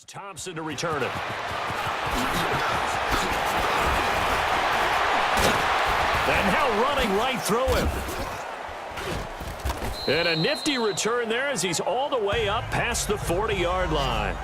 Thompson to return it. And now running right through him. And a nifty return there as he's all the way up past the 40-yard line.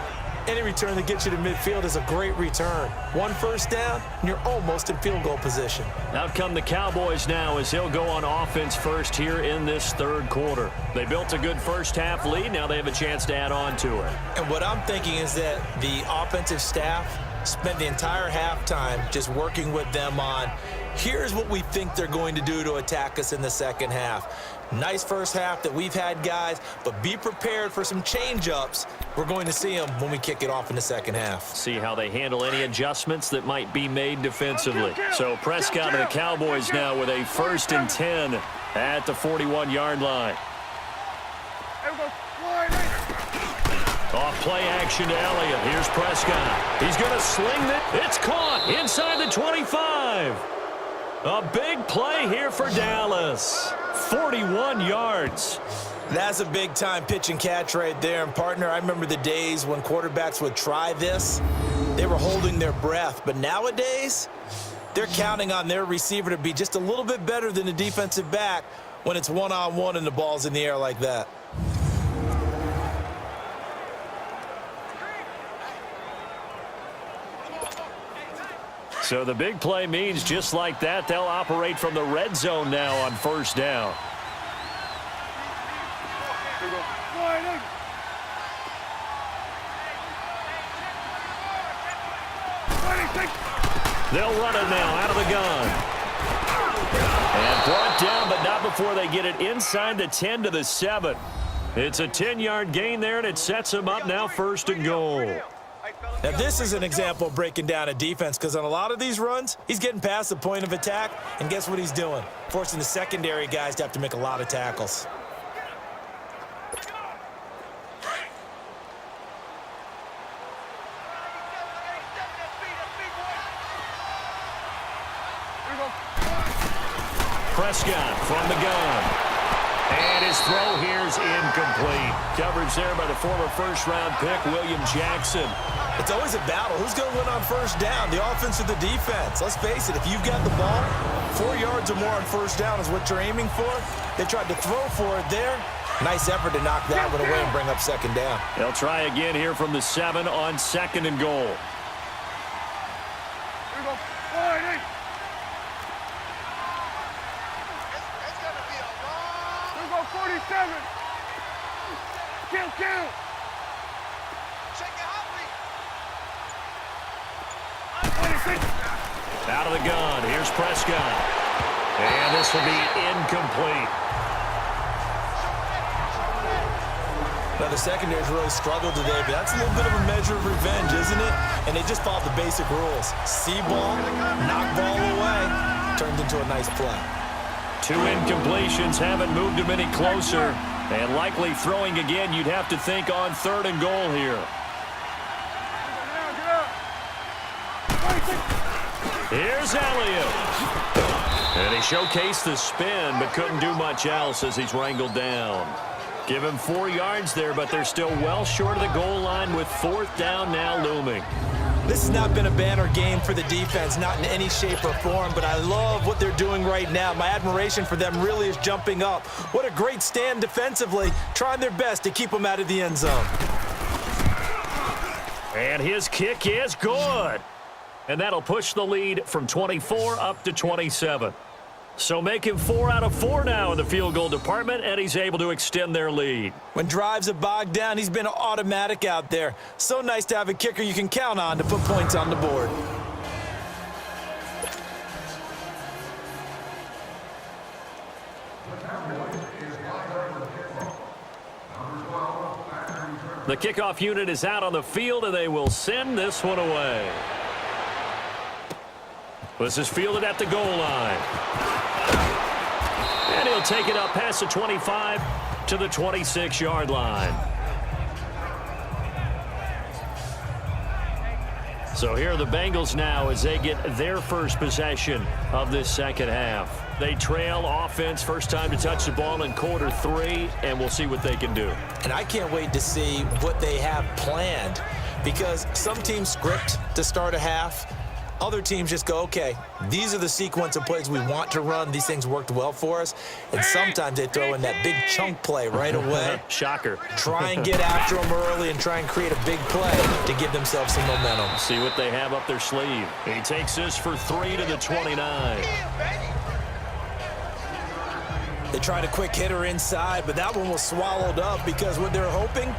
Any return that gets you to midfield is a great return. One first down, and you're almost in field goal position. Out come the Cowboys now as they'll go on offense first here in this third quarter. They built a good first-half lead. Now they have a chance to add on to it. And what I'm thinking is that the offensive staff spent the entire halftime just working with them on, here's what we think they're going to do to attack us in the second half. Nice first half that we've had, guys, but be prepared for some change-ups. We're going to see them when we kick it off in the second half. See how they handle any adjustments that might be made defensively. So Prescott and the Cowboys now with a 1st and 10 at the 41-yard line. Off play action to Elliott. Here's Prescott. He's going to sling it. It's caught inside the 25. A big play here for Dallas. 41 yards. That's a big-time pitch and catch right there. And, partner, I remember the days when quarterbacks would try this. They were holding their breath. But nowadays, they're counting on their receiver to be just a little bit better than the defensive back when it's one-on-one and the ball's in the air like that. So the big play means just like that, they'll operate from the red zone now on first down. They'll run it now out of the gun. And brought down, but not before they get it inside the 10 to the 7. It's a 10-yard gain there, and it sets them up now 1st and goal. Now, this is an example of breaking down a defense because on a lot of these runs, he's getting past the point of attack, and guess what he's doing? Forcing the secondary guys to have to make a lot of tackles. Prescott from the gun. And his throw here's incomplete. Coverage there by the former first-round pick, William Jackson. It's always a battle. Who's going to win on first down, the offense or the defense? Let's face it, if you've got the ball, 4 yards or more on first down is what you're aiming for. They tried to throw for it there. Nice effort to knock that one away and bring up second down. They'll try again here from the 7 on 2nd and goal. Out of the gun, here's Prescott. And this will be incomplete. Now, the secondary's really struggled today, but that's a little bit of a measure of revenge, isn't it? And they just followed the basic rules. See ball, knock ball away, turned into a nice play. 2 incompletions haven't moved him any closer. And likely throwing again, you'd have to think on 3rd and goal here. Here's Elliott. And he showcased the spin, but couldn't do much else as he's wrangled down. Give him 4 yards there, but they're still well short of the goal line with 4th down now looming. This has not been a banner game for the defense, not in any shape or form, but I love what they're doing right now. My admiration for them really is jumping up. What a great stand defensively, trying their best to keep them out of the end zone. And his kick is good. And that'll push the lead from 24 up to 27. So making 4 out of 4 now in the field goal department, and he's able to extend their lead. When drives have bogged down, he's been automatic out there. So nice to have a kicker you can count on to put points on the board. The kickoff unit is out on the field, and they will send this one away. This is fielded at the goal line. And he'll take it up past the 25 to the 26-yard line. So here are the Bengals now as they get their first possession of this second half. They trail offense, first time to touch the ball in quarter 3, and we'll see what they can do. And I can't wait to see what they have planned because some teams script to start a half. Other teams just go, okay, these are the sequence of plays we want to run. These things worked well for us. And sometimes they throw in that big chunk play right away. Shocker. Try and get after them early and try and create a big play to give themselves some momentum. See what they have up their sleeve. He takes this for 3 to the 29. They tried a quick hitter inside, but that one was swallowed up because what they're hoping,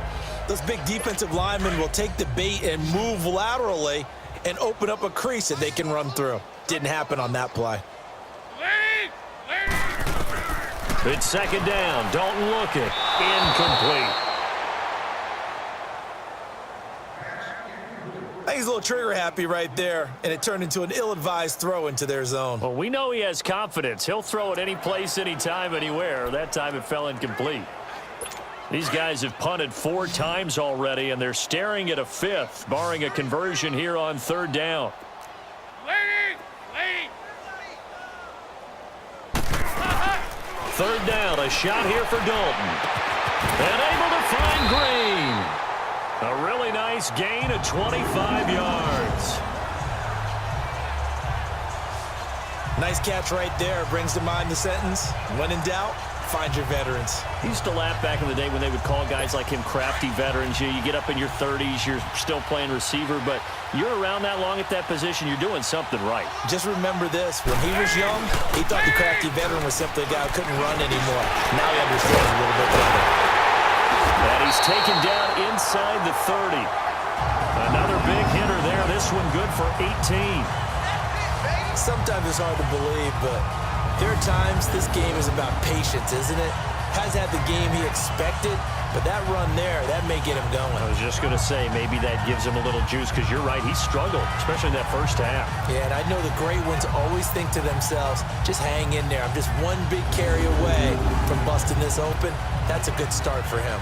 those big defensive linemen will take the bait and move laterally and open up a crease that they can run through. Didn't happen on that play. It's second down. Dalton looking. Incomplete. I think he's a little trigger happy right there, and it turned into an ill-advised throw into their zone. Well, we know he has confidence. He'll throw it any place, anytime, anywhere. That time it fell incomplete. These guys have punted 4 times already, and they're staring at a 5th, barring a conversion here on third down. Third down, a shot here for Dalton. And able to find Green. A really nice gain of 25 yards. Nice catch right there. Brings to mind the sentence, when in doubt, find your veterans. He used to laugh back in the day when they would call guys like him crafty veterans. You get up in your 30s, you're still playing receiver, but you're around that long at that position, you're doing something right. Just remember this. When he was young, he thought the crafty veteran was simply a guy who couldn't run anymore. Now he understands a little bit better. And he's taken down inside the 30. Another big hitter there. This one good for 18. Sometimes it's hard to believe, but there are times this game is about patience, isn't it? Has had the game he expected, but that run there, that may get him going. I was just going to say, maybe that gives him a little juice, because you're right, he struggled, especially in that first half. Yeah, and I know the great ones always think to themselves, just hang in there. I'm just one big carry away from busting this open. That's a good start for him.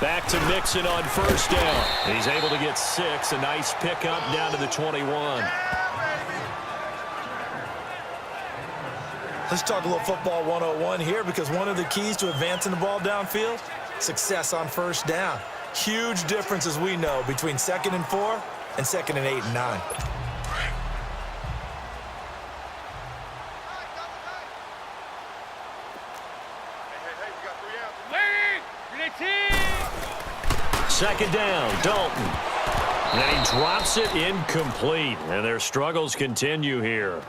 Back to Mixon on first down. He's able to get 6. A nice pickup down to the 21. Let's talk a little football 101 here, because one of the keys to advancing the ball downfield, success on first down. Huge difference, as we know, between 2nd and 4 and 2nd and 8 and 9. Second down, Dalton. And he drops it incomplete. And their struggles continue here.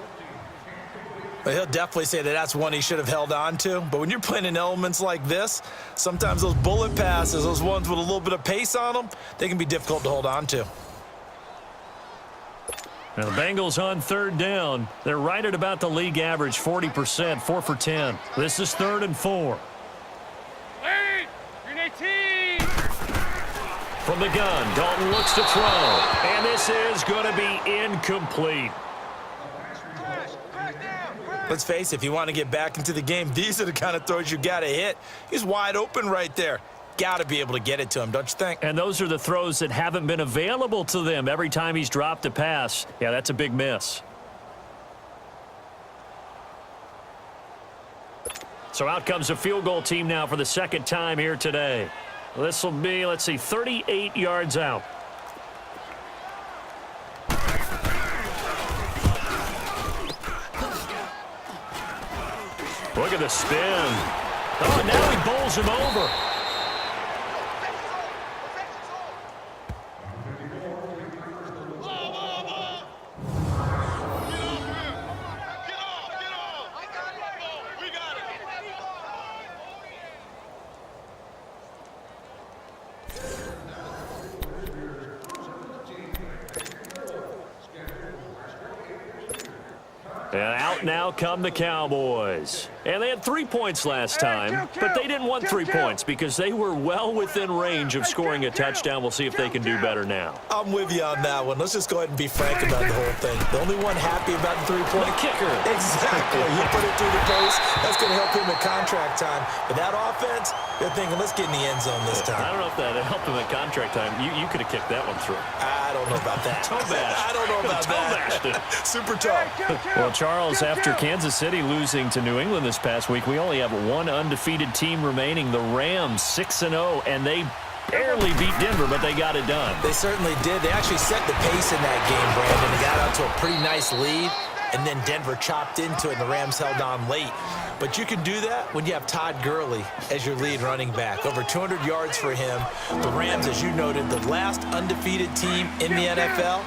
But he'll definitely say that that's one he should have held on to. But when you're playing in elements like this, sometimes those bullet passes, those ones with a little bit of pace on them, they can be difficult to hold on to. Now the Bengals on third down. They're right at about the league average, 40%, 4 for 10. This is 3rd and 4. From the gun, Dalton looks to throw. And this is going to be incomplete. Let's face it, if you want to get back into the game, these are the kind of throws you got to hit. He's wide open right there. Got to be able to get it to him, don't you think? And those are the throws that haven't been available to them every time he's dropped a pass. Yeah, that's a big miss. So out comes a field goal team now for the second time here today. This will be, let's see, 38 yards out. Look at the spin. Oh, now he bowls him over. And out now come the Cowboys. And they had 3 points last time, but they didn't want 3 points because they were well within range of scoring a touchdown. We'll see if they can do better now. I'm with you on that one. Let's just go ahead and be frank about the whole thing. The only one happy about the 3-point kicker. Exactly. He put it through the post. That's going to help him at contract time. But that offense, they're thinking, let's get in the end zone this time. I don't know if that helped him at contract time. You could have kicked that one through. I don't know about that. Toe bashed. I don't know about Toe bashed that. it. Super toe. Well, Charles, after Kansas City losing to New England this past week, we only have one undefeated team remaining, the Rams, 6-0, and they barely beat Denver, but they got it done. They certainly did. They actually set the pace in that game, Brandon. They got out to a pretty nice lead, and then Denver chopped into it, and the Rams held on late. But you can do that when you have Todd Gurley as your lead running back. Over 200 yards for him. The Rams, as you noted, the last undefeated team in the NFL,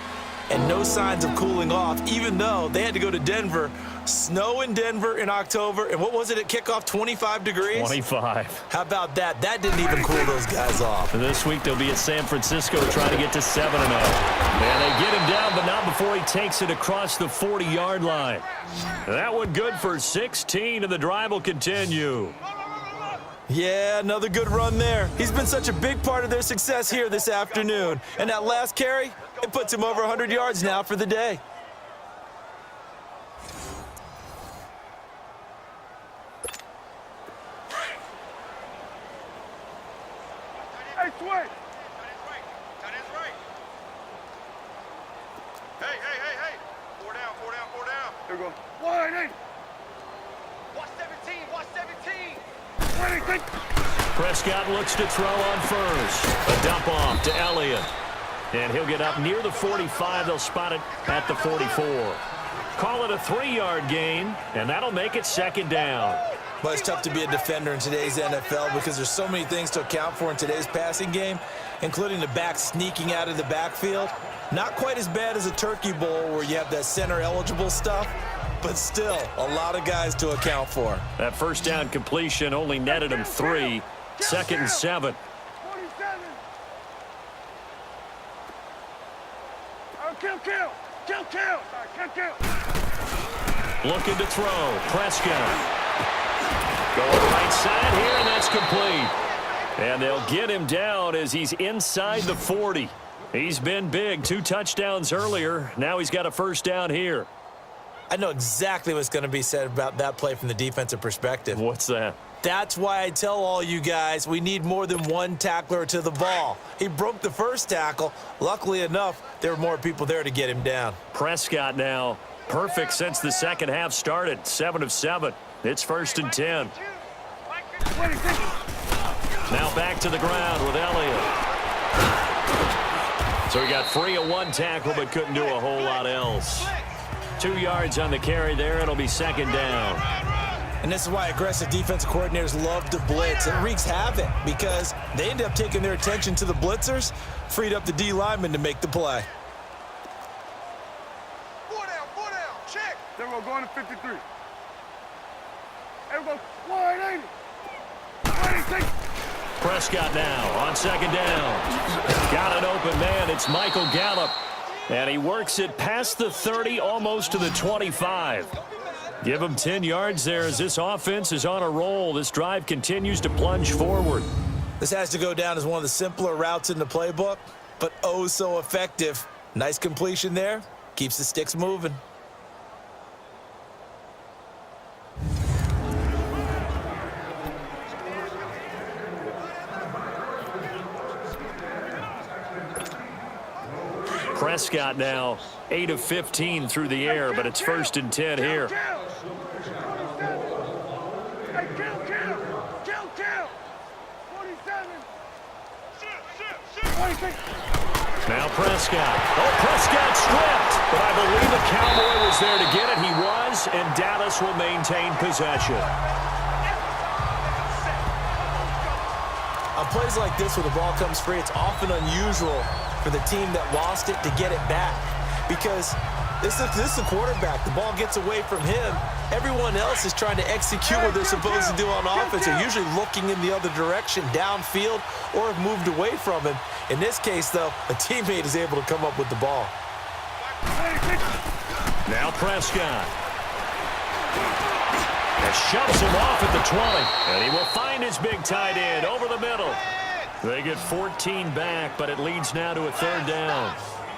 and no signs of cooling off, even though they had to go to Denver. Snow in Denver in October, and what was it at kickoff, 25 degrees? 25. How about that? That didn't even cool those guys off. And this week they'll be at San Francisco trying to get to 7-0. And they get him down, but not before he takes it across the 40-yard line. That one good for 16, and the drive will continue. Yeah, another good run there. He's been such a big part of their success here this afternoon. And that last carry, it puts him over 100 yards now for the day. Hey, Sway. Tight end's right. Hey. 4 down. Here we go. Wide eight. Watch 17. Prescott looks to throw on first. A dump off to Elliott. And he'll get up near the 45. They'll spot it at the 44. Call it a 3-yard gain, and that'll make it 2nd down. But it's tough to be a defender in today's NFL because there's so many things to account for in today's passing game, including the back sneaking out of the backfield. Not quite as bad as a Turkey Bowl where you have that center-eligible stuff, but still a lot of guys to account for. That first down completion only netted him 3. 2nd and 7. 47. Oh, kill. Looking to throw. Prescott. Going right side here, and that's complete. And they'll get him down as he's inside the 40. He's been big. 2 touchdowns earlier. Now he's got a first down here. I know exactly what's going to be said about that play from the defensive perspective. What's that? That's why I tell all you guys we need more than one tackler to the ball. He broke the first tackle. Luckily enough, there were more people there to get him down. Prescott now perfect since the second half started. 7 of 7. It's 1st and 10. Now back to the ground with Elliott. So he got free of 1 tackle but couldn't do a whole lot else. 2 yards on the carry there. It'll be 2nd down. And this is why aggressive defensive coordinators love to blitz. It wreaks havoc because they end up taking their attention to the blitzers, freed up the D lineman to make the play. 4 down. Check. There we go. Going to 53. There we go. 180. 180. Prescott now on 2nd down. Got an open man. It's Michael Gallup. And he works it past the 30, almost to the 25. Give him 10 yards there as this offense is on a roll. This drive continues to plunge forward. This has to go down as one of the simpler routes in the playbook, but oh so effective. Nice completion there. Keeps the sticks moving. Prescott now 8 of 15 through the air, but it's 1st and 10 here. Now Prescott. Oh, Prescott stripped. But I believe a Cowboy was there to get it. He was, and Dallas will maintain possession. On plays like this where the ball comes free, it's often unusual for the team that lost it to get it back. Because this is the quarterback. The ball gets away from him. Everyone else is trying to execute what they're supposed to do on offense. They're usually looking in the other direction, downfield, or have moved away from him. In this case, though, a teammate is able to come up with the ball. Now Prescott. And shoves him off at the 20. And he will find his big tight end over the middle. They get 14 back, but it leads now to a 3rd down.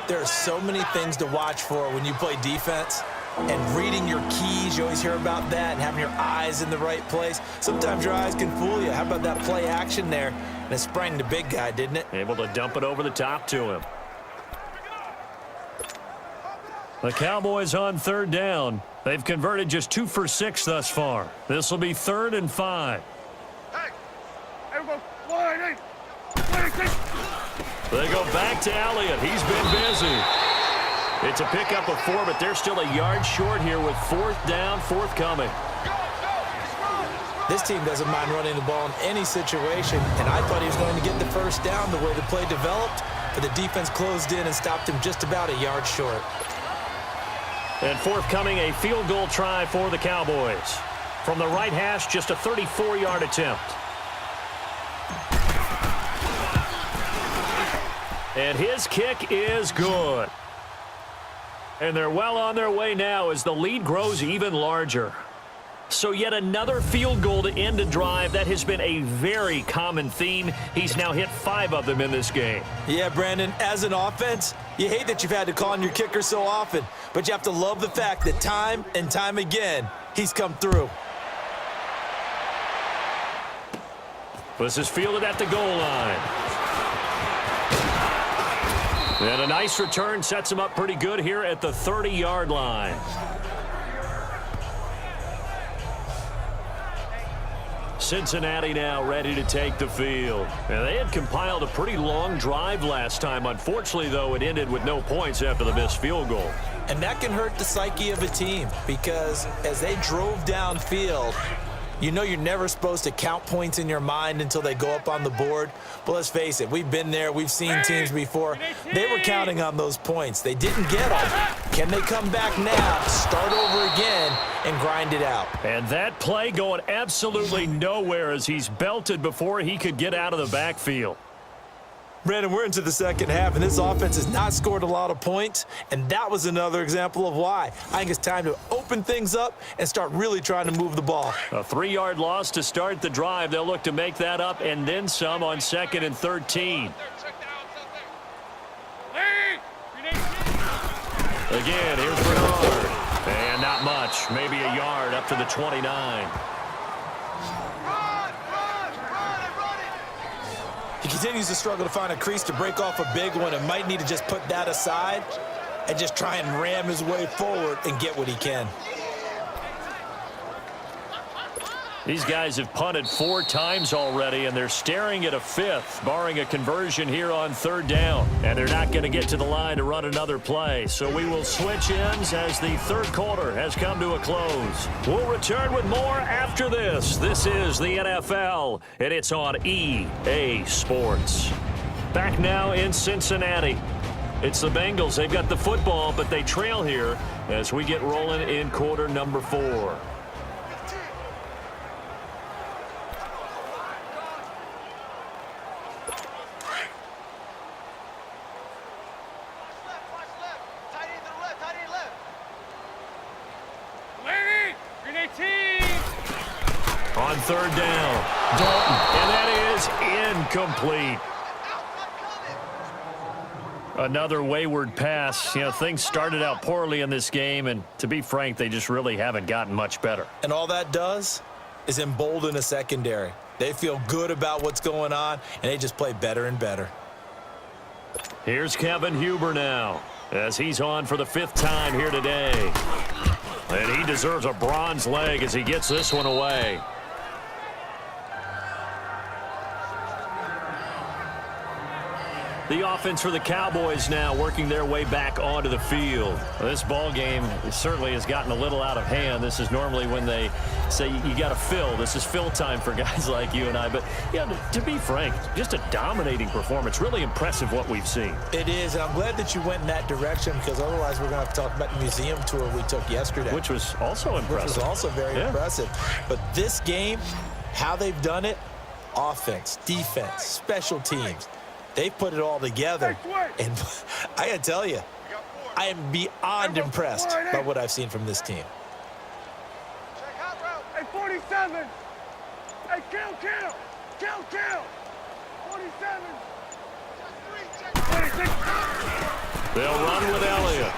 There are so many things to watch for when you play defense. And reading your keys, you always hear about that, and having your eyes in the right place. Sometimes your eyes can fool you. How about that play action there? And it sprang the big guy, didn't it? Able to dump it over the top to him. The Cowboys on 3rd down. They've converted just 2 for 6 thus far. This will be 3rd and 5. Hey, everyone, wide 8. They go back to Elliott. He's been busy. It's a pickup of 4, but they're still a yard short here with 4th down, forthcoming. This team doesn't mind running the ball in any situation, and I thought he was going to get the first down the way the play developed, but the defense closed in and stopped him just about a yard short. And forthcoming, a field goal try for the Cowboys. From the right hash, just a 34-yard attempt. And his kick is good. And they're well on their way now as the lead grows even larger. So yet another field goal to end a drive. That has been a very common theme. He's now hit 5 of them in this game. Yeah, Brandon, as an offense, you hate that you've had to call on your kicker so often, but you have to love the fact that time and time again, he's come through. This is fielded at the goal line. And a nice return sets him up pretty good here at the 30-yard line. Cincinnati now ready to take the field. And they had compiled a pretty long drive last time. Unfortunately, though, it ended with no points after the missed field goal. And that can hurt the psyche of a team because as they drove downfield, you know you're never supposed to count points in your mind until they go up on the board. But let's face it, we've been there. We've seen teams before. They were counting on those points. They didn't get them. Can they come back now, start over again, and grind it out? And that play going absolutely nowhere as he's belted before he could get out of the backfield. Brandon, we're into the second half, and this offense has not scored a lot of points, and that was another example of why. I think it's time to open things up and start really trying to move the ball. A 3-yard loss to start the drive. They'll look to make that up and then some on 2nd and 13. Again, here's Bernard. And not much. Maybe a yard up to the 29. He continues to struggle to find a crease to break off a big one and might need to just put that aside and just try and ram his way forward and get what he can. These guys have punted 4 times already, and they're staring at a 5th, barring a conversion here on 3rd down. And they're not going to get to the line to run another play. So we will switch ends as the 3rd quarter has come to a close. We'll return with more after this. This is the NFL, and it's on EA Sports. Back now in Cincinnati. It's the Bengals. They've got the football, but they trail here as we get rolling in quarter number 4. On 3rd down, Dalton, and that is incomplete. Another wayward pass. You know, things started out poorly in this game, and to be frank, they just really haven't gotten much better. And all that does is embolden a secondary. They feel good about what's going on, and they just play better and better. Here's Kevin Huber now, as he's on for the 5th time here today. And he deserves a bronze leg as he gets this one away. The offense for the Cowboys now working their way back onto the field. This ball game certainly has gotten a little out of hand. This is normally when they say you got to fill. This is fill time for guys like you and I. But, yeah, to be frank, just a dominating performance. Really impressive what we've seen. It is, and I'm glad that you went in that direction because otherwise we're going to have to talk about the museum tour we took yesterday. Which was also impressive. Which was also very impressive. But this game, how they've done it, offense, defense, special teams, they've put it all together. And I got to tell you, I am beyond impressed by what I've seen from this team. Hey, 47. Hey, kill. 47. 26. They'll run with Elliott.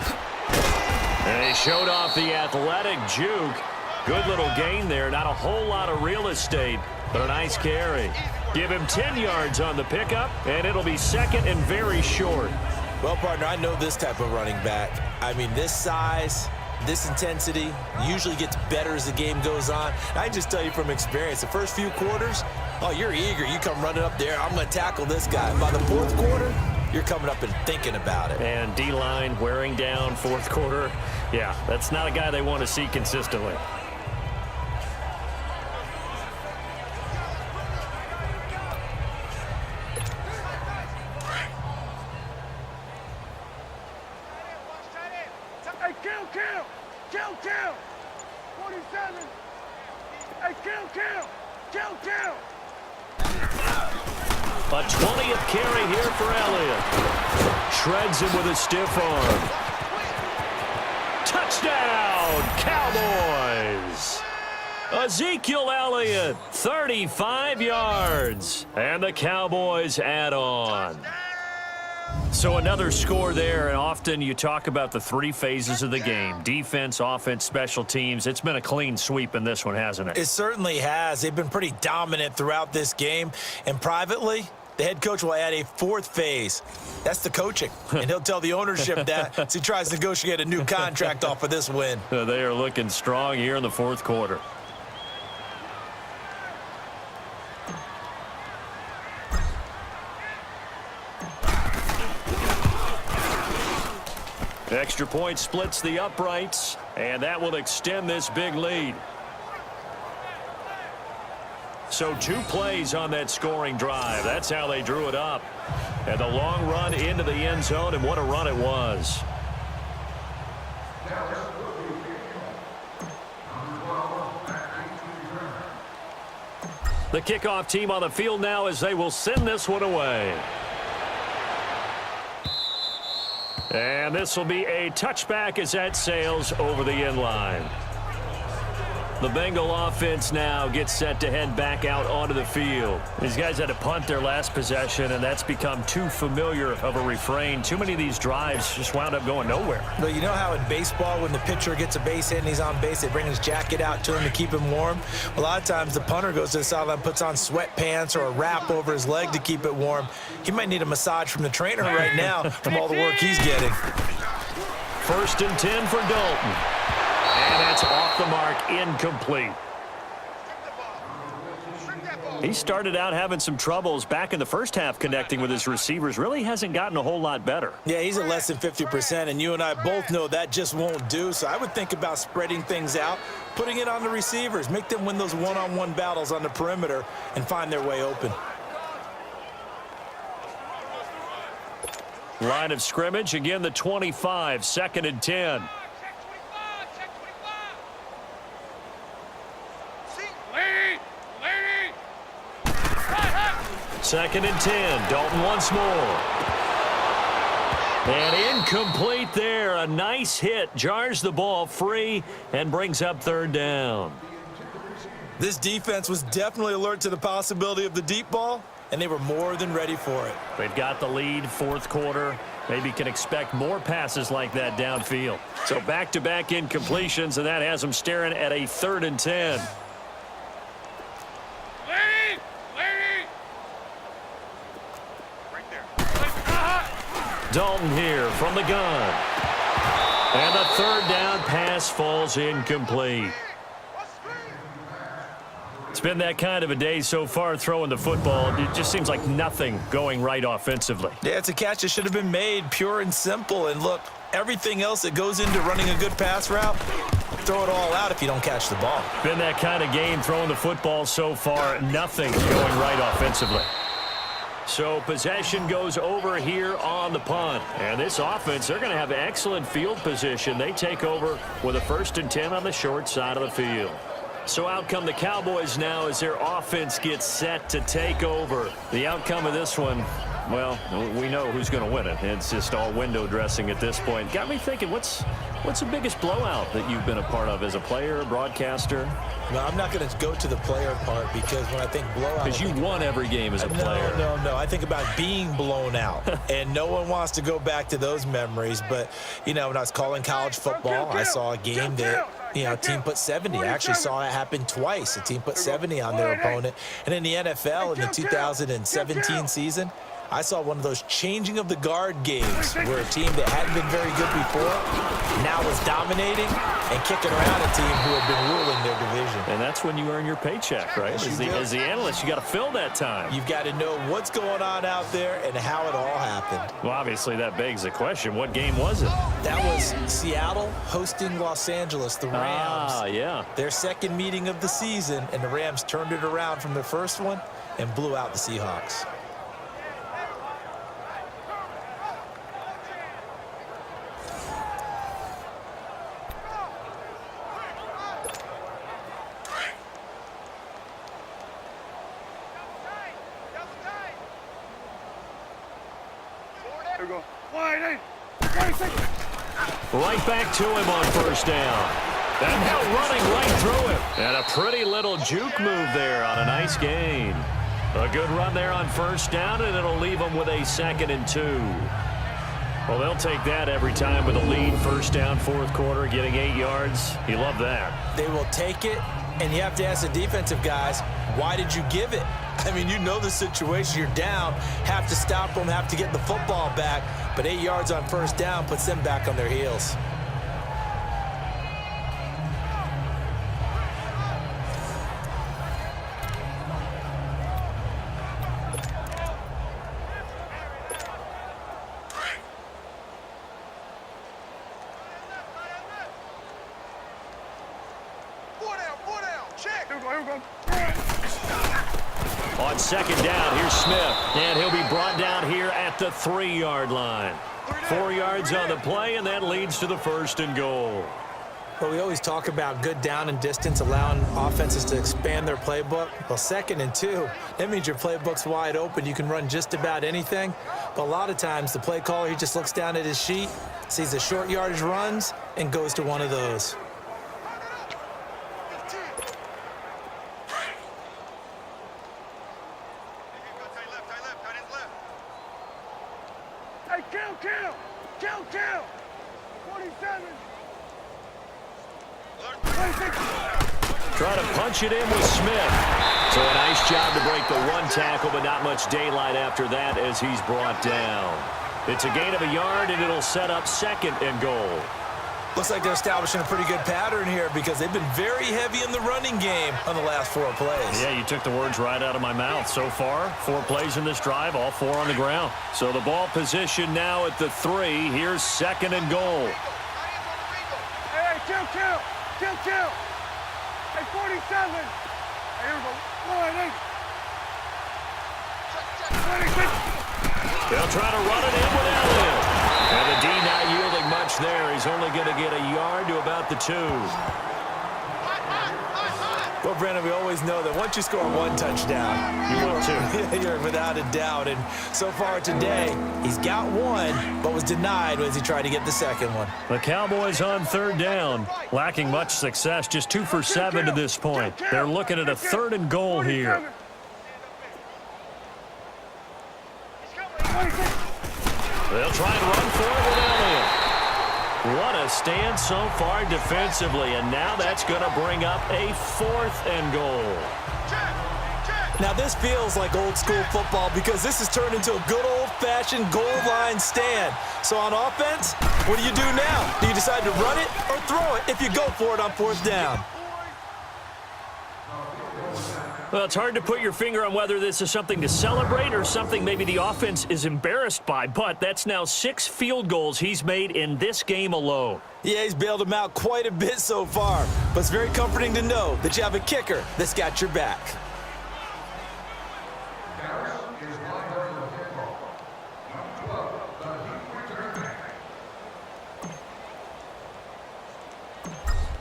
And he showed off the athletic juke. Good little gain there. Not a whole lot of real estate, but a nice carry. Give him 10 yards on the pickup, and it'll be 2nd and very short. Well, partner, I know this type of running back. I mean, this size, this intensity usually gets better as the game goes on. I just tell you from experience, the first few quarters, oh, you're eager. You come running up there, I'm going to tackle this guy. By the fourth quarter, you're coming up and thinking about it. And D-line wearing down fourth quarter. Yeah, that's not a guy they want to see consistently. Hey, kill. 47. Hey, kill. A 20th carry here for Elliott. Shreds him with a stiff arm. Touchdown, Cowboys! Ezekiel Elliott, 35 yards. And the Cowboys add on. So another score there, and often you talk about the three phases of the game. Defense, offense, special teams. It's been a clean sweep in this one, hasn't it? It certainly has. They've been pretty dominant throughout this game. And privately, the head coach will add a fourth phase. That's the coaching. And he'll tell the ownership that as he tries to negotiate a new contract off of this win. They are looking strong here in the fourth quarter. Extra point splits the uprights, and that will extend this big lead. So 2 plays on that scoring drive. That's how they drew it up. And the long run into the end zone, and what a run it was. The kickoff team on the field now as they will send this one away. And this will be a touchback as that sails over the end line. The Bengal offense now gets set to head back out onto the field. These guys had to punt their last possession, and that's become too familiar of a refrain. Too many of these drives just wound up going nowhere. But you know how in baseball, when the pitcher gets a base hit and he's on base, they bring his jacket out to him to keep him warm? A lot of times the punter goes to the sideline, puts on sweatpants or a wrap over his leg to keep it warm. He might need a massage from the trainer right now from all the work he's getting. 1st and 10 for Dalton. And that's off the mark, incomplete. He started out having some troubles back in the first half connecting with his receivers. Really hasn't gotten a whole lot better. Yeah, he's at less than 50%, and you and I both know that just won't do. So I would think about spreading things out, putting it on the receivers, make them win those one-on-one battles on the perimeter and find their way open. Line of scrimmage, again the 25, 2nd and 10. Second and 10. Dalton once more. And incomplete there. A nice hit. Jars the ball free and brings up 3rd down. This defense was definitely alert to the possibility of the deep ball, and they were more than ready for it. They've got the lead, fourth quarter. Maybe can expect more passes like that downfield. So back-to-back incompletions, and that has them staring at a 3rd and 10. Dalton here from the gun. And the 3rd down pass falls incomplete. It's been that kind of a day so far throwing the football. It just seems like nothing going right offensively. Yeah, it's a catch that should have been made, pure and simple. And look, everything else that goes into running a good pass route, throw it all out if you don't catch the ball. Been that kind of game throwing the football so far. Nothing going right offensively. So possession goes over here on the punt. And this offense, they're going to have excellent field position. They take over with a 1st and 10 on the short side of the field. So out come the Cowboys now as their offense gets set to take over. The outcome of this one, well, we know who's going to win it. It's just all window dressing at this point. Got me thinking, what's the biggest blowout that you've been a part of as a player, broadcaster? No, I'm not going to go to the player part because when I think blowout... Because you won every game as a player. No. I think about being blown out. And no one wants to go back to those memories. But, you know, when I was calling college football, I saw a game that, you know, a team put 70. I actually saw it happen twice. A team put 70 on their opponent. And in the NFL in the 2017 season, I saw one of those changing of the guard games where a team that hadn't been very good before now is dominating and kicking around a team who had been ruling their division. And that's when you earn your paycheck, right? As the analyst, you got to fill that time. You've got to know what's going on out there and how it all happened. Well, obviously, that begs the question, what game was it? That was Seattle hosting Los Angeles, the Rams. Ah, yeah. Their second meeting of the season, and the Rams turned it around from their first one and blew out the Seahawks. Right back to him on first down. And now running right through him. And a pretty little juke move there on a nice gain. A good run there on first down, and it'll leave them with a 2nd and 2. Well, they'll take that every time with a lead. First down, fourth quarter, getting 8 yards. You love that. They will take it, and you have to ask the defensive guys, why did you give it? I mean, you know the situation. You're down, have to stop them, have to get the football back. But 8 yards on first down puts them back on their heels. On second down, here's Smith. And he'll be brought down here at the 3-yard line. 4 yards on the play, and that leads to the 1st and goal. Well, we always talk about good down and distance, allowing offenses to expand their playbook. Well, 2nd and 2, that means your playbook's wide open. You can run just about anything. But a lot of times, the play caller, he just looks down at his sheet, sees the short yardage runs, and goes to one of those. Kill! 47! Try to punch it in with Smith. So a nice job to break the 1 tackle, but not much daylight after that as he's brought down. It's a gain of a yard, and it'll set up 2nd and goal. Looks like they're establishing a pretty good pattern here because they've been very heavy in the running game on the last 4 plays. Yeah, you took the words right out of my mouth. So far, 4 plays in this drive, all 4 on the ground. So the ball position now at the 3. Here's 2nd and goal. Hey, kill! Hey, 47! Hey, here we go. 26! They'll try to run it in with Elliott. And the D not yielding much there. He's only going to get a yard to about the 2. Well, Brandon, we always know that once you score 1 touchdown, you're without a doubt. And so far today, he's got 1, but was denied as he tried to get the 2nd one. The Cowboys on 3rd down, lacking much success, just 2 for 7 to this point. They're looking at a 3rd and goal here. They'll try and run for it with Elliott. What a stand so far defensively, and now that's going to bring up a 4th and goal. Now this feels like old school football because this has turned into a good old-fashioned goal line stand. So on offense, what do you do now? Do you decide to run it or throw it if you go for it on 4th down? Well, it's hard to put your finger on whether this is something to celebrate or something maybe the offense is embarrassed by, but that's now 6 field goals he's made in this game alone. Yeah, he's bailed them out quite a bit so far, but it's very comforting to know that you have a kicker that's got your back.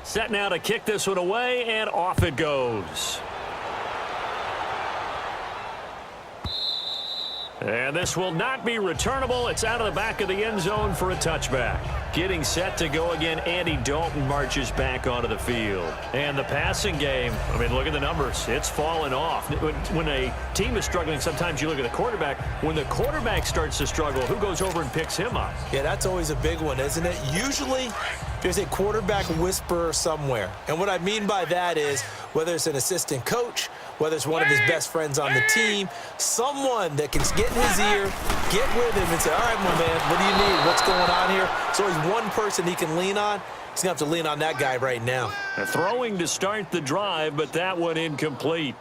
Set now to kick this one away, and off it goes. And this will not be returnable. It's out of the back of the end zone for a touchback. Getting set to go again, Andy Dalton marches back onto the field. And the passing game, I mean, look at the numbers. It's fallen off. When a team is struggling, sometimes you look at the quarterback. When the quarterback starts to struggle, who goes over and picks him up? Yeah, that's always a big one, isn't it? Usually, there's a quarterback whisperer somewhere. And what I mean by that is, whether it's an assistant coach, whether it's one of his best friends on the team, someone that can get in his ear, get with him and say, all right, my man, what do you need? What's going on here? So he's one person he can lean on. He's going to have to lean on that guy right now. Throwing to start the drive, but that one incomplete.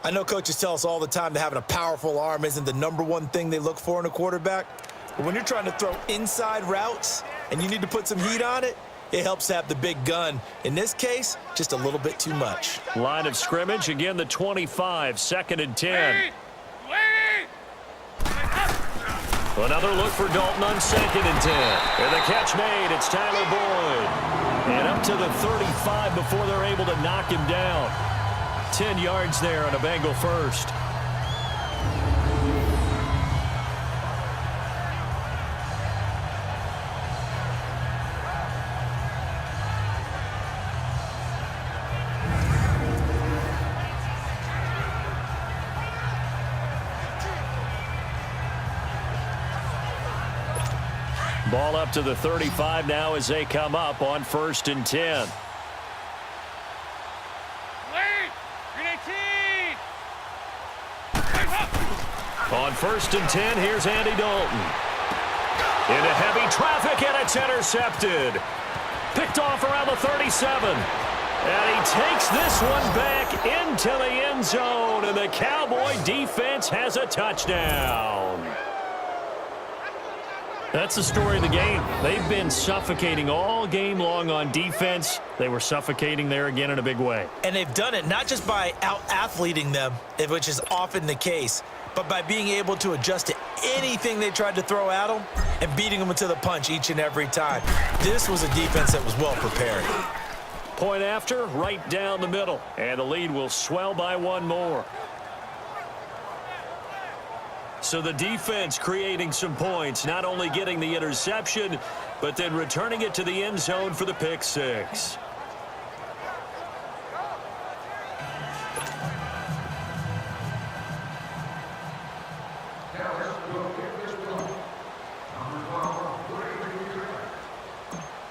I know coaches tell us all the time that having a powerful arm isn't the #1 thing they look for in a quarterback. But when you're trying to throw inside routes and you need to put some heat on it, it helps to have the big gun. In this case, just a little bit too much. Line of scrimmage, again the 25, 2nd and 10. Another look for Dalton on 2nd and 10. And the catch made, it's Tyler Boyd. And up to the 35 before they're able to knock him down. 10 yards there on a Bengal first. Ball up to the 35 now as they come up on 1st and 10. On 1st and 10, here's Andy Dalton. Into heavy traffic, and it's intercepted. Picked off around the 37. And he takes this one back into the end zone, and the Cowboy defense has a touchdown. That's the story of the game. They've been suffocating all game long on defense. They were suffocating there again in a big way. And they've done it not just by out-athleting them, which is often the case, but by being able to adjust to anything they tried to throw at them and beating them to the punch each and every time. This was a defense that was well prepared. Point after, right down the middle. And the lead will swell by one more. So the defense creating some points, not only getting the interception, but then returning it to the end zone for the pick six.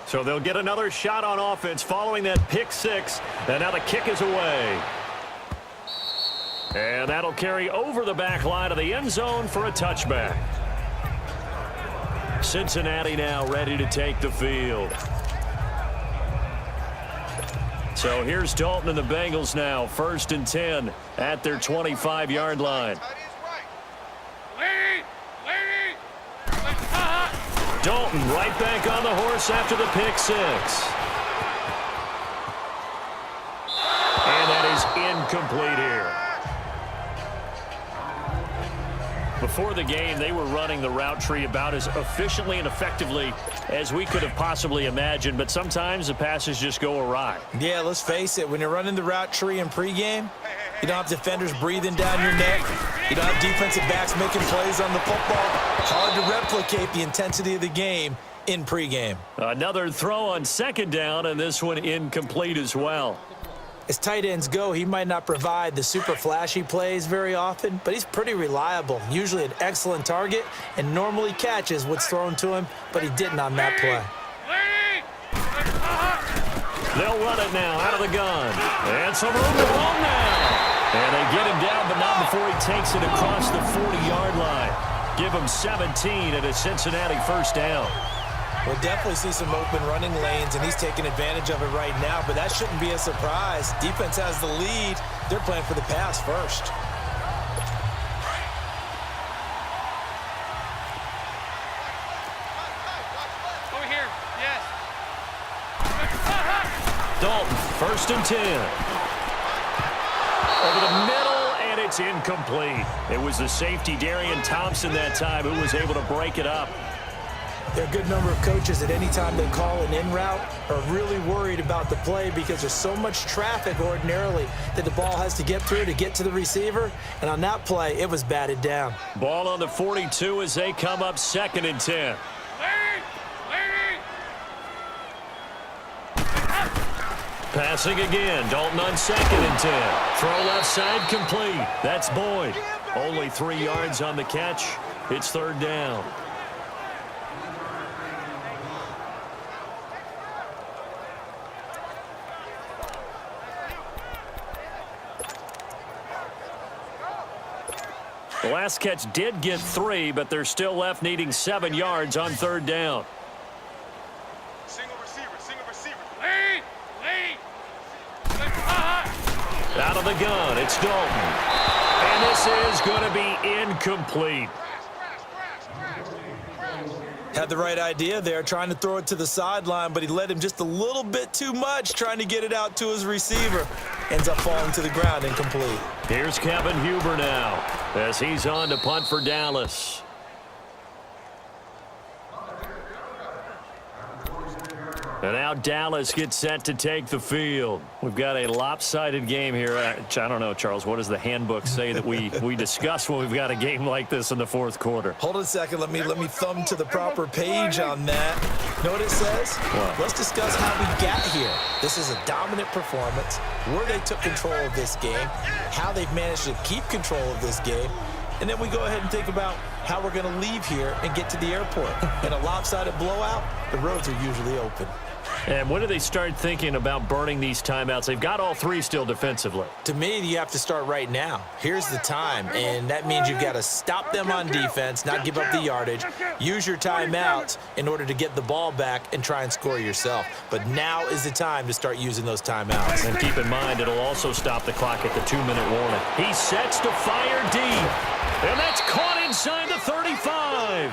So they'll get another shot on offense following that pick six. And now the kick is away. And that'll carry over the back line of the end zone for a touchback. Cincinnati now ready to take the field. So here's Dalton and the Bengals now. 1st and 10 at their 25-yard line. Dalton right back on the horse after the pick six. And that is incomplete here. Before the game, they were running the route tree about as efficiently and effectively as we could have possibly imagined, but sometimes the passes just go awry. Yeah, let's face it. When you're running the route tree in pregame, you don't have defenders breathing down your neck. You don't have defensive backs making plays on the football. Hard to replicate the intensity of the game in pregame. Another throw on 2nd down, and this one incomplete as well. As tight ends go, he might not provide the super flashy plays very often, but he's pretty reliable, usually an excellent target, and normally catches what's thrown to him, but he didn't on that play. They'll run it now out of the gun. And some room to run now. And they get him down, but not before he takes it across the 40-yard line. Give him 17 at a Cincinnati 1st down. We'll definitely see some open running lanes, and he's taking advantage of it right now, but that shouldn't be a surprise. Defense has the lead. They're playing for the pass first. Over here, yes. Dalton, 1st and 10. Over the middle, and it's incomplete. It was the safety, Darian Thompson, that time who was able to break it up. There are a good number of coaches at any time they call an in route are really worried about the play because there's so much traffic ordinarily that the ball has to get through to get to the receiver. And on that play, it was batted down. Ball on the 42 as they come up 2nd and 10. Passing again. Dalton on 2nd and 10. Throw left side complete. That's Boyd. Only 3 yards on the catch. It's 3rd down. The last catch did get 3, but they're still left needing 7 yards on 3rd down. Single receiver. Lead. Out of the gun, it's Dalton. And this is going to be incomplete. Had the right idea there, trying to throw it to the sideline, but he led him just a little bit too much, trying to get it out to his receiver. Ends up falling to the ground, incomplete. Here's Kevin Huber now as he's on to punt for Dallas. And now Dallas gets set to take the field. We've got a lopsided game here. I don't know, Charles, what does the handbook say that we discuss when we've got a game like this in the 4th quarter? Hold on a second. Let me thumb to the proper page on that. Know what it says? What? Let's discuss how we got here. This is a dominant performance, where they took control of this game, how they've managed to keep control of this game, and then we go ahead and think about how we're going to leave here and get to the airport. In a lopsided blowout, the roads are usually open. And when do they start thinking about burning these timeouts? They've got all 3 still defensively. To me, you have to start right now. Here's the time, and that means you've got to stop them on defense, not give up the yardage, use your timeouts in order to get the ball back and try and score yourself. But now is the time to start using those timeouts. And keep in mind, it'll also stop the clock at the 2-minute warning. He sets to fire deep, and that's caught inside the 35.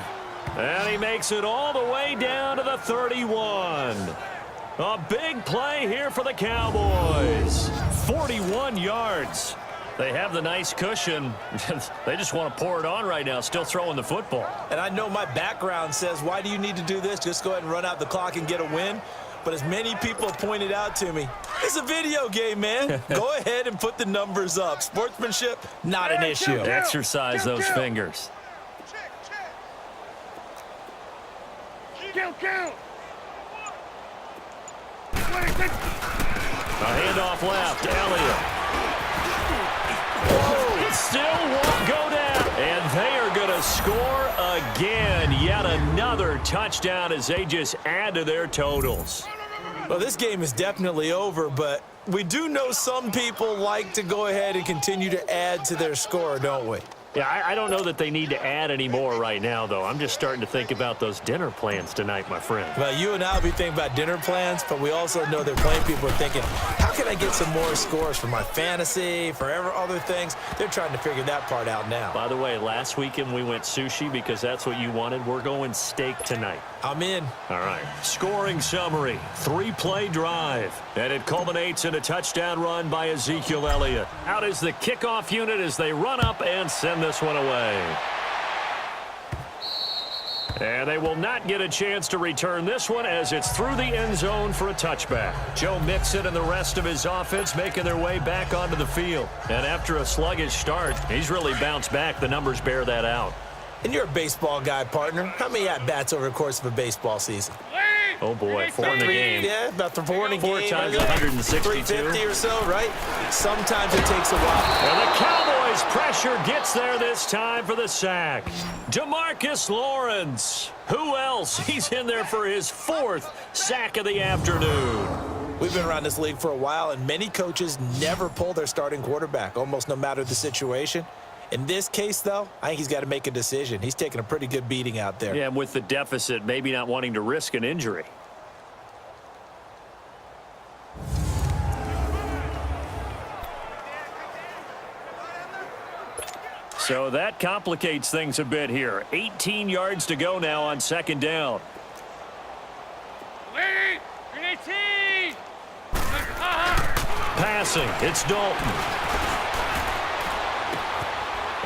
And he makes it all the way down to the 31. A big play here for the Cowboys. 41 yards. They have the nice cushion. They just want to pour it on right now, still throwing the football. And I know my background says, why do you need to do this? Just go ahead and run out the clock and get a win. But as many people have pointed out to me, it's a video game, man. Go ahead and put the numbers up. Sportsmanship, not an issue. Exercise those fingers. Kill. A handoff left, Elliott. It still won't go down. And they are going to score again. Yet another touchdown as they just add to their totals. Well, this game is definitely over, but we do know some people like to go ahead and continue to add to their score, don't we? Yeah, I don't know that they need to add any more right now, though. I'm just starting to think about those dinner plans tonight, my friend. Well, you and I will be thinking about dinner plans, but we also know that plenty of people are thinking, how can I get some more scores for my fantasy, for other things? They're trying to figure that part out now. By the way, last weekend we went sushi because that's what you wanted. We're going steak tonight. I'm in. All right. Scoring summary. 3-play drive. And it culminates in a touchdown run by Ezekiel Elliott. Out is the kickoff unit as they run up and send this one away. And they will not get a chance to return this one as it's through the end zone for a touchback. Joe Mixon and the rest of his offense making their way back onto the field. And after a sluggish start, he's really bounced back. The numbers bear that out. And you're a baseball guy, partner. How many at-bats over the course of a baseball season? Oh, boy, 4 in the game. Yeah, about 4 in a game. 4 times 162. 350 or so, right? Sometimes it takes a while. And the Cowboys' pressure gets there this time for the sack. DeMarcus Lawrence. Who else? He's in there for his 4th sack of the afternoon. We've been around this league for a while, and many coaches never pull their starting quarterback, almost no matter the situation. In this case, though, I think he's got to make a decision. He's taking a pretty good beating out there. Yeah, and with the deficit, maybe not wanting to risk an injury. So that complicates things a bit here. 18 yards to go now on 2nd down. Passing, it's Dalton.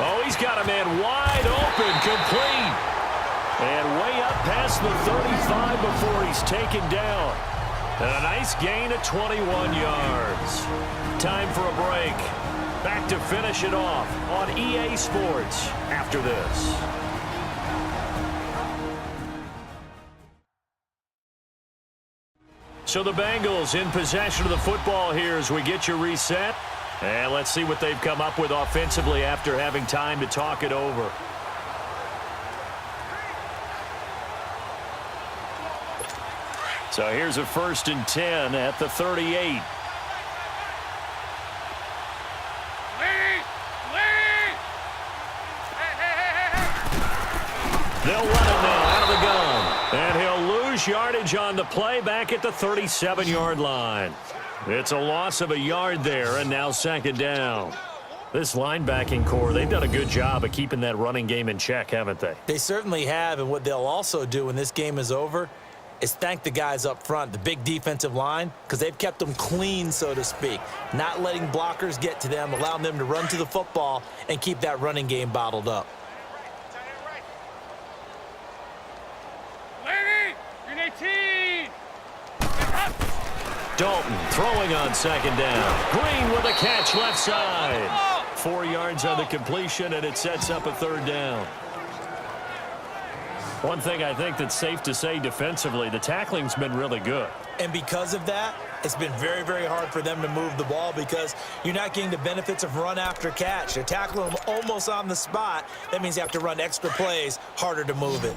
Oh, he's got a man wide open, complete. And way up past the 35 before he's taken down. And a nice gain of 21 yards. Time for a break. Back to finish it off on EA Sports after this. So the Bengals in possession of the football here as we get you reset. And let's see what they've come up with offensively after having time to talk it over. So here's a 1st and 10 at the 38. They'll run it now out of the gun. And he'll lose yardage on the play back at the 37-yard line. It's a loss of a yard there, and now second down. This linebacking core, they've done a good job of keeping that running game in check, haven't they? They certainly have, and what they'll also do when this game is over is thank the guys up front, the big defensive line, because they've kept them clean, so to speak, not letting blockers get to them, allowing them to run to the football and keep that running game bottled up. Dalton throwing on second down. Green with a catch left side. 4 yards on the completion, and it sets up a third down. One thing I think that's safe to say defensively, the tackling's been really good. And because of that, it's been very, very hard for them to move the ball because you're not getting the benefits of run after catch. They're tackling them almost on the spot. That means you have to run extra plays, harder to move it.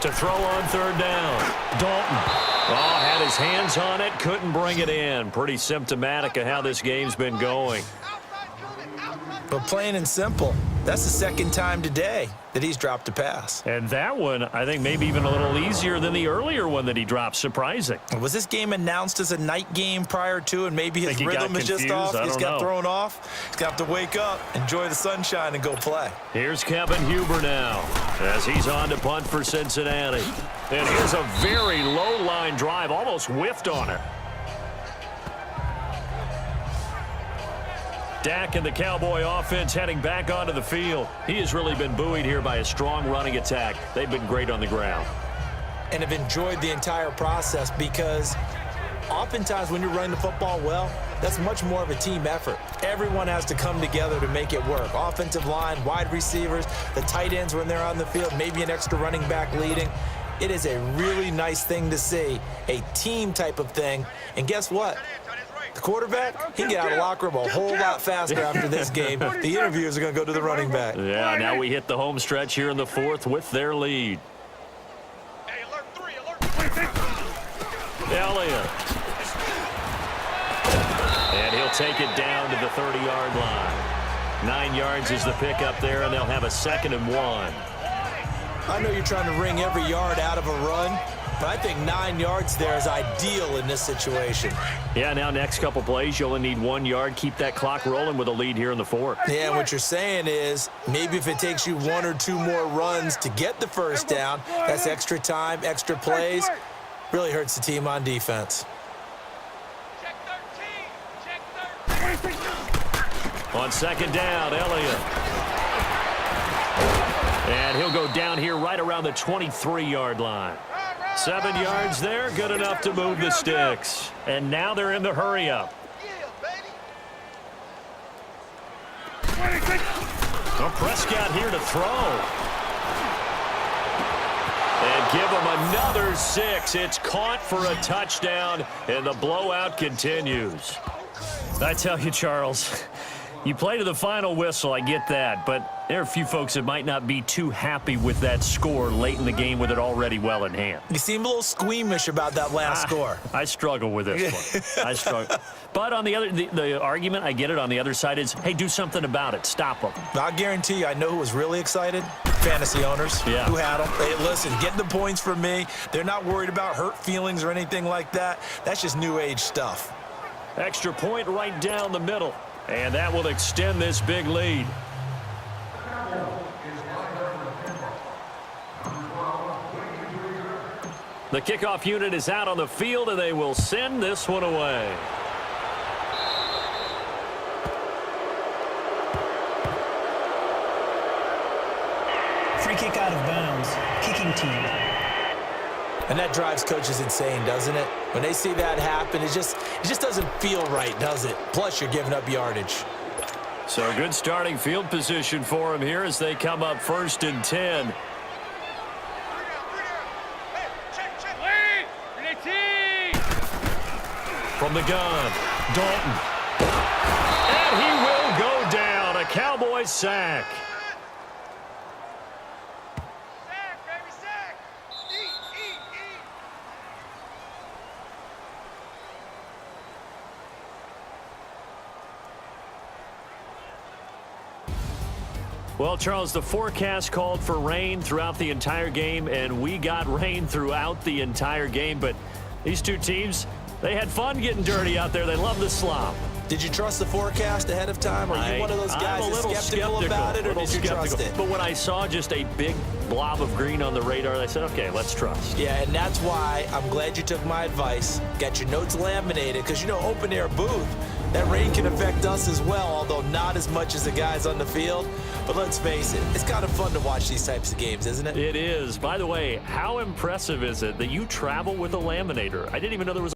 To throw on third down. Dalton. Oh, had his hands on it, couldn't bring it in. Pretty symptomatic of how this game's been going. But plain and simple, that's the second time today that he's dropped a pass. And that one, I think, maybe even a little easier than the earlier one that he dropped. Surprising. Was this game announced as a night game prior to, and maybe his rhythm is just off? He's got thrown off. He's got to wake up, enjoy the sunshine, and go play. Here's Kevin Huber now as he's on to punt for Cincinnati. And here's a very low-line drive, almost whiffed on it. Dak and the Cowboy offense heading back onto the field. He has really been buoyed here by a strong running attack. They've been great on the ground. And have enjoyed the entire process because oftentimes when you're running the football well, that's much more of a team effort. Everyone has to come together to make it work. Offensive line, wide receivers, the tight ends when they're on the field, maybe an extra running back leading. It is a really nice thing to see, a team type of thing. And guess what? The quarterback, he can get out of the locker room a whole lot faster after this game. The interviewers are going to go to the running back. Yeah, now we hit the home stretch here in the fourth with their lead. Elliott. And he'll take it down to the 30-yard line. 9 yards is the pickup there, and they'll have a 2nd and 1. I know you're trying to wring every yard out of a run, but I think 9 yards there is ideal in this situation. Yeah, now next couple plays, you only need 1 yard. Keep that clock rolling with a lead here in the fourth. Yeah, what you're saying is maybe if it takes you 1 or 2 more runs to get the first down, that's extra time, extra plays. Really hurts the team on defense. On second down, Elliott. And he'll go down here right around the 23-yard line. 7 yards there, good enough to move the sticks. And now they're in the hurry-up. Well, Prescott here to throw. And give him another 6. It's caught for a touchdown, and the blowout continues. I tell you, Charles, you play to the final whistle, I get that, but there are a few folks that might not be too happy with that score late in the game with it already well in hand. You seem a little squeamish about that last score. I struggle with this one. I struggle. But on the argument, I get it, on the other side is, hey, do something about it. Stop them. I'll guarantee you, I know who was really excited. Fantasy owners who had them. Hey, listen, get the points from me. They're not worried about hurt feelings or anything like that. That's just new age stuff. Extra point right down the middle. And that will extend this big lead. The kickoff unit is out on the field, and they will send this one away. Free kick out of bounds. Kicking team. And that drives coaches insane, doesn't it? When they see that happen, it just doesn't feel right, does it? Plus, you're giving up yardage. So good starting field position for them here as they come up 1st and 10. From the gun, Dalton. And he will go down. A Cowboys sack. Well, Charles, the forecast called for rain throughout the entire game, and we got rain throughout the entire game. But these two teams, they had fun getting dirty out there. They love the slop. Did you trust the forecast ahead of time? Are you one of those guys I'm a that's little skeptical about it, or did you trust it? But when I saw just a big blob of green on the radar, I said, okay, let's trust. Yeah, and that's why I'm glad you took my advice. Got your notes laminated, because, you know, open air booth, that rain can affect us as well, although not as much as the guys on the field. But let's face it, it's kind of fun to watch these types of games, isn't it? It is. By the way, how impressive is it that you travel with a laminator? I didn't even know there was